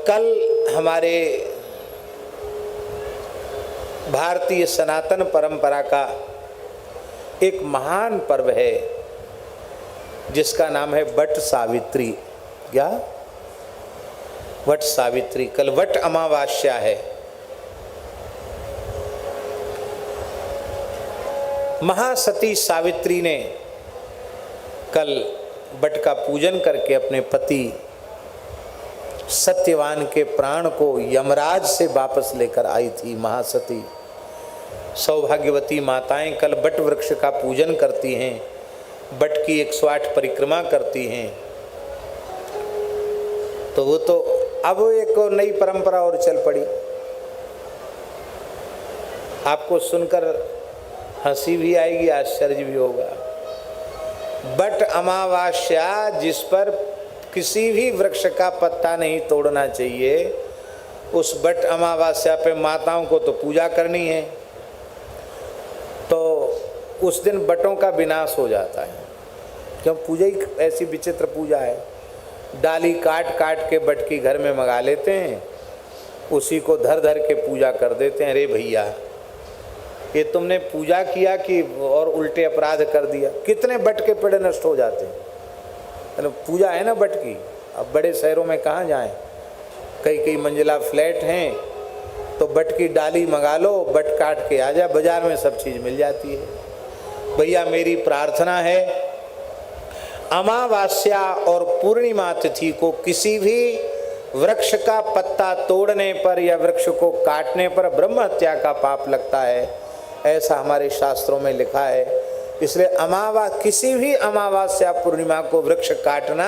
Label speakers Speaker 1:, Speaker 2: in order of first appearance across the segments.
Speaker 1: कल हमारे भारतीय सनातन परंपरा का एक महान पर्व है जिसका नाम है वट सावित्री। क्या? वट सावित्री। कल वट अमावास्या है। महासती सावित्री ने कल वट का पूजन करके अपने पति सत्यवान के प्राण को यमराज से वापस लेकर आई थी। महासती सौभाग्यवती माताएं कल वट वृक्ष का पूजन करती हैं, वट की 108 परिक्रमा करती हैं। तो वो तो अब एक नई परंपरा और चल पड़ी। आपको सुनकर हंसी भी आएगी, आश्चर्य भी होगा। वट अमावास्या, जिस पर किसी भी वृक्ष का पत्ता नहीं तोड़ना चाहिए, उस वट अमावास्या पे माताओं को तो पूजा करनी है, तो उस दिन वटों का विनाश हो जाता है। क्यों? पूजा ही ऐसी विचित्र पूजा है। डाली काट काट के वट की घर में मंगा लेते हैं, उसी को धर धर के पूजा कर देते हैं। अरे भैया, ये तुमने पूजा किया कि और उल्टे अपराध कर दिया। कितने वट के पेड़ नष्ट हो जाते हैं। मतलब पूजा है ना वट की। अब बड़े शहरों में कहाँ जाएं, कई मंजिला फ्लैट हैं, तो वट की डाली मंगा लो, वट काट के आ जा, बाजार में सब चीज़ मिल जाती है। भैया मेरी प्रार्थना है, अमावास्या और पूर्णिमा तिथि को किसी भी वृक्ष का पत्ता तोड़ने पर या वृक्ष को काटने पर ब्रह्म हत्या का पाप लगता है, ऐसा हमारे शास्त्रों में लिखा है। इसलिए किसी भी अमावास्या पूर्णिमा को वृक्ष काटना,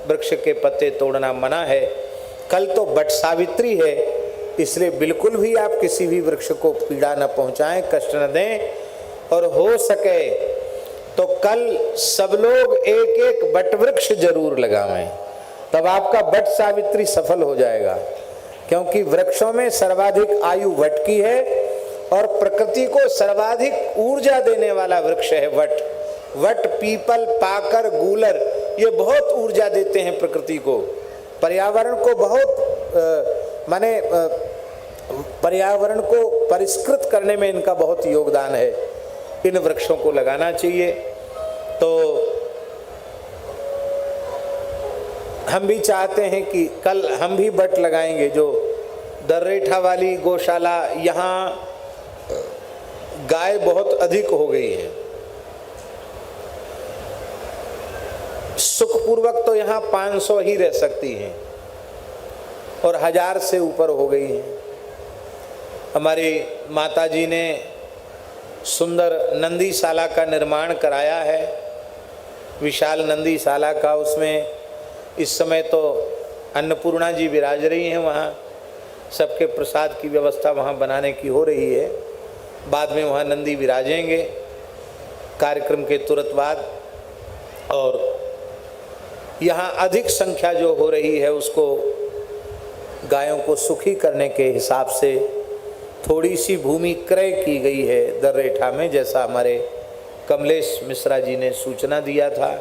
Speaker 1: वृक्ष के पत्ते तोड़ना मना है। कल तो वट सावित्री है, इसलिए बिल्कुल भी आप किसी भी वृक्ष को पीड़ा न पहुंचाएं, कष्ट न दें। और हो सके तो कल सब लोग एक एक वट वृक्ष जरूर लगावें, तब आपका वट सावित्री सफल हो जाएगा। क्योंकि वृक्षों में सर्वाधिक आयु वट की है और प्रकृति को सर्वाधिक ऊर्जा देने वाला वृक्ष है वट। वट, पीपल, पाकर, गूलर, ये बहुत ऊर्जा देते हैं प्रकृति को, पर्यावरण को बहुत पर्यावरण को परिष्कृत करने में इनका बहुत योगदान है। इन वृक्षों को लगाना चाहिए। तो हम भी चाहते हैं कि कल हम भी वट लगाएंगे। जो दर्रेठा वाली गौशाला, यहाँ गाय बहुत अधिक हो गई है। सुखपूर्वक तो यहाँ 500 ही रह सकती हैं और 1000 से ऊपर हो गई हैं। हमारी माताजी ने सुंदर नंदीशाला का निर्माण कराया है, विशाल नंदीशाला का। उसमें इस समय तो अन्नपूर्णा जी विराज रही हैं, वहाँ सबके प्रसाद की व्यवस्था वहाँ बनाने की हो रही है। बाद में वहाँ नंदी विराजेंगे कार्यक्रम के तुरंत बाद। और यहाँ अधिक संख्या जो हो रही है, उसको गायों को सुखी करने के हिसाब से थोड़ी सी भूमि क्रय की गई है दर्रेठा में, जैसा हमारे कमलेश मिश्रा जी ने सूचना दिया था।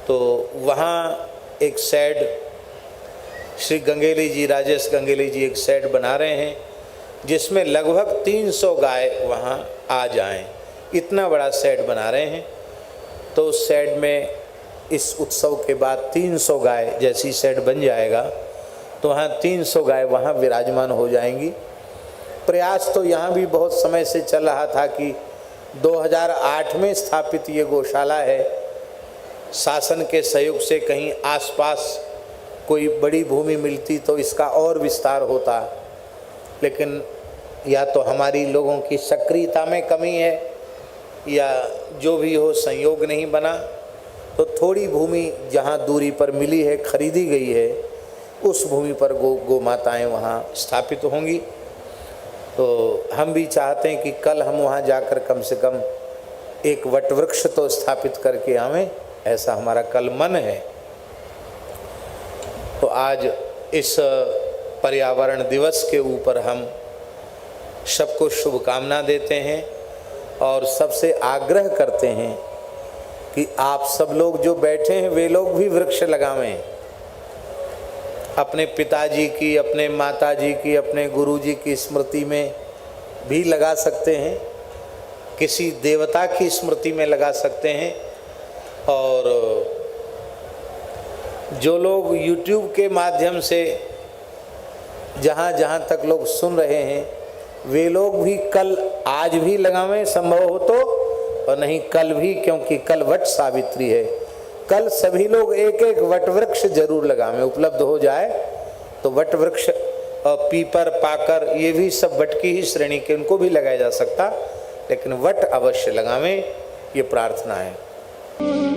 Speaker 1: तो वहाँ एक शेड श्री गंगेली जी, राजेश गंगेली जी एक शेड बना रहे हैं, जिसमें लगभग 300 गाय वहाँ आ जाएं। इतना बड़ा शेड बना रहे हैं। तो उस शेड में इस उत्सव के बाद 300 गाय, जैसी शेड बन जाएगा तो वहाँ 300 गाय वहाँ विराजमान हो जाएंगी। प्रयास तो यहाँ भी बहुत समय से चल रहा था कि 2008 में स्थापित ये गौशाला है। शासन के सहयोग से कहीं आसपास कोई बड़ी भूमि मिलती तो इसका और विस्तार होता, लेकिन या तो हमारी लोगों की सक्रियता में कमी है या जो भी हो, संयोग नहीं बना। तो थोड़ी भूमि जहाँ दूरी पर मिली है, खरीदी गई है, उस भूमि पर गौ माताएँ वहाँ स्थापित होंगी। तो हम भी चाहते हैं कि कल हम वहाँ जाकर कम से कम एक वट वृक्ष तो स्थापित करके आवें, ऐसा हमारा कल मन है। तो आज इस पर्यावरण दिवस के ऊपर हम सबको शुभकामना देते हैं और सबसे आग्रह करते हैं कि आप सब लोग जो बैठे हैं वे लोग भी वृक्ष लगावें। अपने पिताजी की, अपने माताजी की, अपने गुरुजी की स्मृति में भी लगा सकते हैं, किसी देवता की स्मृति में लगा सकते हैं। और जो लोग YouTube के माध्यम से जहाँ जहाँ तक लोग सुन रहे हैं, वे लोग भी कल आज भी लगावें संभव हो तो, और नहीं कल भी, क्योंकि कल वट सावित्री है। कल सभी लोग एक एक वट वृक्ष जरूर लगावें, उपलब्ध हो जाए तो वट वृक्ष, पीपर, पाकर, ये भी सब वट की ही श्रेणी के, उनको भी लगाया जा सकता, लेकिन वट अवश्य लगावें, ये प्रार्थना है।